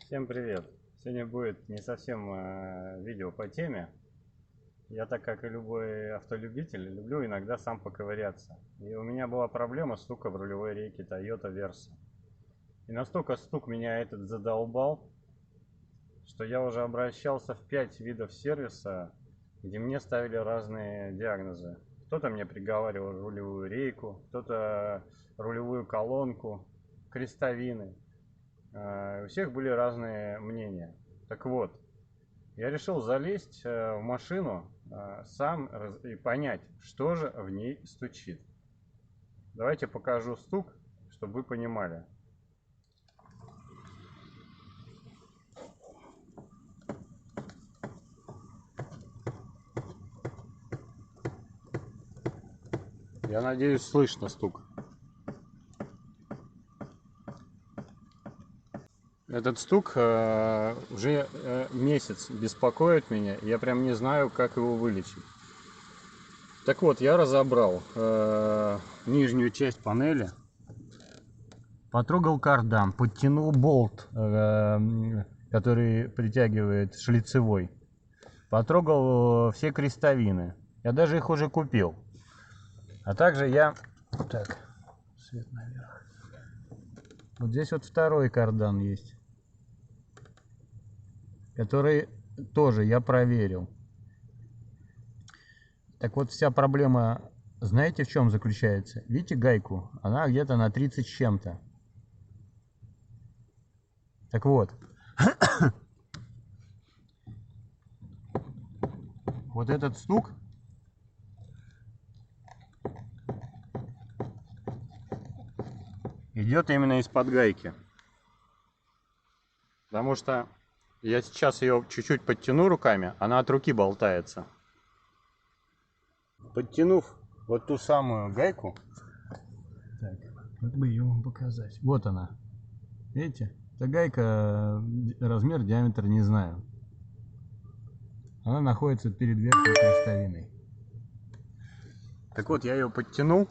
Всем привет! Сегодня будет не совсем видео по теме. Я, так как и любой автолюбитель, люблю иногда сам поковыряться. И у меня была проблема стука в рулевой рейке Toyota Versa. И настолько стук меня этот задолбал, что я уже обращался в 5 видов сервиса, где мне ставили разные диагнозы. Кто-то мне приговаривал рулевую рейку, кто-то рулевую колонку, крестовины. У всех были разные мнения. Так вот, я решил залезть в машину сам и понять, что же в ней стучит. Давайте покажу стук, чтобы вы понимали. Я надеюсь, слышно стук. Этот стук уже месяц беспокоит меня, и я прям не знаю, как его вылечить. Так вот, я разобрал нижнюю часть панели, потрогал кардан, подтянул болт, который притягивает шлицевой, потрогал все крестовины. Я даже их уже купил. А также я... Так, свет наверх. Вот здесь вот второй кардан есть, который тоже я проверил. Так вот, вся проблема, знаете, в чем заключается? Видите гайку? Она где-то на 30 с чем-то. Так вот, вот этот стук идет именно из-под гайки. Потому что я сейчас ее чуть-чуть подтяну руками, она от руки болтается. Подтянув вот ту самую гайку, так, вот бы ее вам показать. Вот она. Видите? Эта гайка, размер, диаметр не знаю. Она находится перед верхней крестовиной. Так вот, я ее подтянул.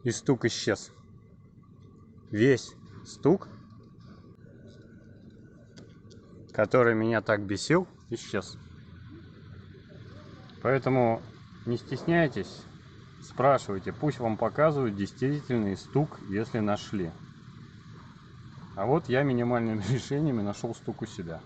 И стук исчез. Весь стук, который меня так бесил, исчез. Поэтому не стесняйтесь, спрашивайте, пусть вам показывают действительный стук, если нашли. А вот я минимальными решениями нашел стук у себя.